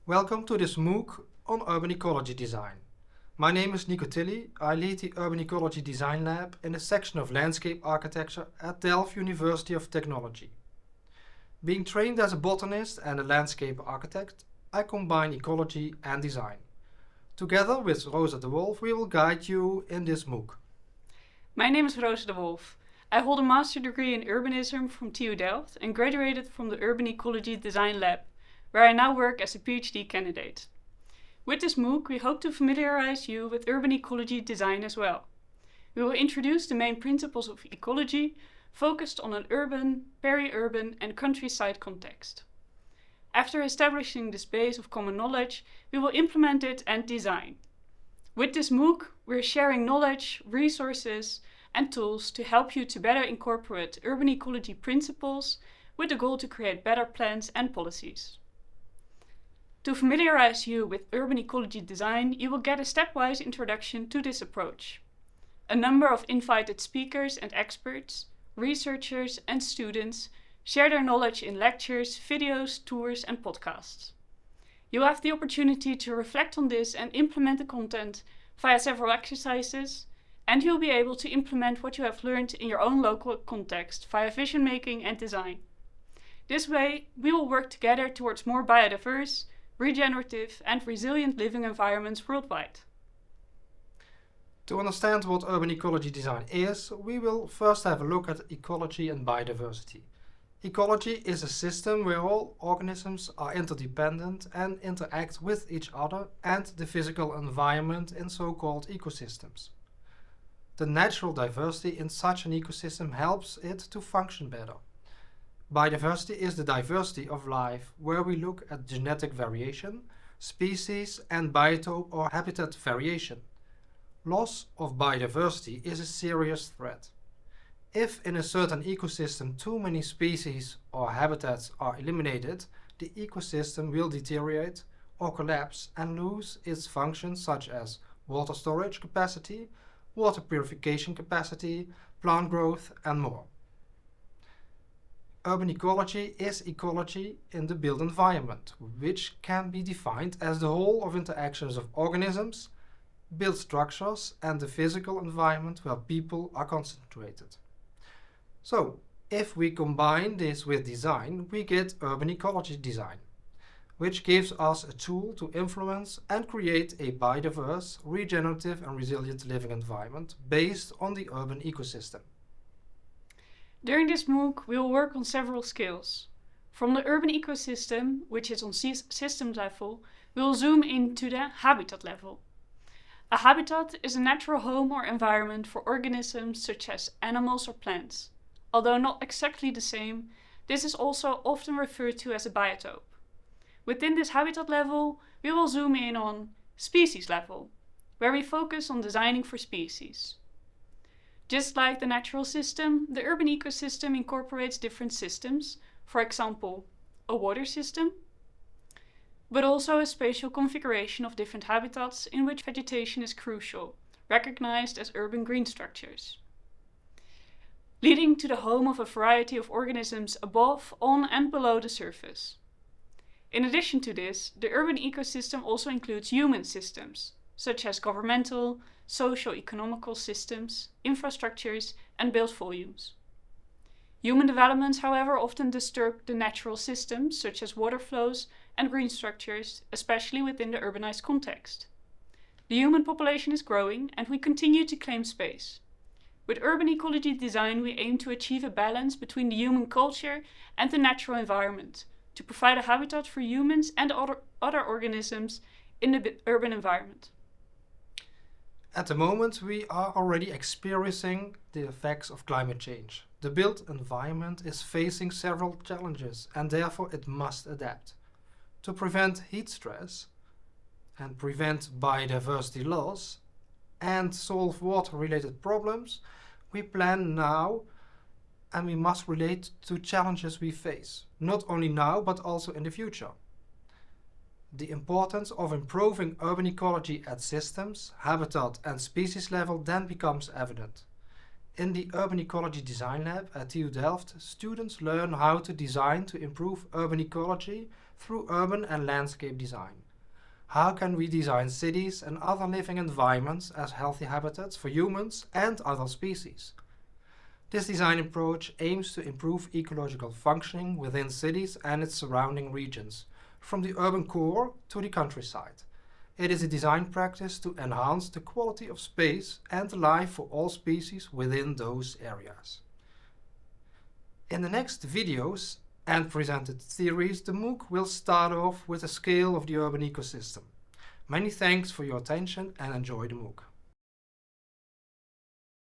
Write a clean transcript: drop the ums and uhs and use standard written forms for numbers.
Welcome to this MOOC on Urban Ecology Design. My name is Nico Tilly. I lead the Urban Ecology Design Lab in the section of Landscape Architecture at Delft University of Technology. Being trained as a botanist and a landscape architect, I combine ecology and design. Together with Rosa de Wolf, we will guide you in this MOOC. My name is Rosa de Wolf. I hold a master degree in urbanism from TU Delft and graduated from the Urban Ecology Design Lab, where I now work as a PhD candidate. With this MOOC, we hope to familiarize you with urban ecology design as well. We will introduce the main principles of ecology, focused on an urban, peri-urban and countryside context. After establishing this base of common knowledge, we will implement it and design. With this MOOC, we're sharing knowledge, resources and tools to help you to better incorporate urban ecology principles with the goal to create better plans and policies. To familiarize you with urban ecology design, you will get a stepwise introduction to this approach. A number of invited speakers and experts, researchers and students share their knowledge in lectures, videos, tours and podcasts. You'll have the opportunity to reflect on this and implement the content via several exercises, and you'll be able to implement what you have learned in your own local context via vision making and design. This way, we will work together towards more biodiverse, regenerative and resilient living environments worldwide. To understand what urban ecology design is, we will first have a look at ecology and biodiversity. Ecology is a system where all organisms are interdependent and interact with each other and the physical environment in so-called ecosystems. The natural diversity in such an ecosystem helps it to function better. Biodiversity is the diversity of life, where we look at genetic variation, species and biotope or habitat variation. Loss of biodiversity is a serious threat. If in a certain ecosystem too many species or habitats are eliminated, the ecosystem will deteriorate or collapse and lose its functions such as water storage capacity, water purification capacity, plant growth and more. Urban ecology is ecology in the built environment, which can be defined as the whole of interactions of organisms, built structures and the physical environment where people are concentrated. So, if we combine this with design, we get urban ecology design, which gives us a tool to influence and create a biodiverse, regenerative and resilient living environment based on the urban ecosystem. During this MOOC, we will work on several skills. From the urban ecosystem, which is on system level, we will zoom into the habitat level. A habitat is a natural home or environment for organisms such as animals or plants. Although not exactly the same, this is also often referred to as a biotope. Within this habitat level, we will zoom in on species level, where we focus on designing for species. Just like the natural system, the urban ecosystem incorporates different systems, for example, a water system, but also a spatial configuration of different habitats in which vegetation is crucial, recognized as urban green structures, leading to the home of a variety of organisms above, on and below the surface. In addition to this, the urban ecosystem also includes human systems, such as governmental, socio-economical systems, infrastructures and built volumes. Human developments, however, often disturb the natural systems, such as water flows and green structures, especially within the urbanized context. The human population is growing and we continue to claim space. With urban ecology design, we aim to achieve a balance between the human culture and the natural environment, to provide a habitat for humans and other organisms in the urban environment. At the moment, we are already experiencing the effects of climate change. The built environment is facing several challenges and therefore it must adapt. To prevent heat stress and prevent biodiversity loss and solve water-related problems, we plan now and we must relate to challenges we face, not only now but also in the future. The importance of improving urban ecology at systems, habitat and species level then becomes evident. In the Urban Ecology Design Lab at TU Delft, students learn how to design to improve urban ecology through urban and landscape design. How can we design cities and other living environments as healthy habitats for humans and other species? This design approach aims to improve ecological functioning within cities and its surrounding regions, from the urban core to the countryside. It is a design practice to enhance the quality of space and life for all species within those areas. In the next videos and presented theories, the MOOC will start off with a scale of the urban ecosystem. Many thanks for your attention and enjoy the MOOC.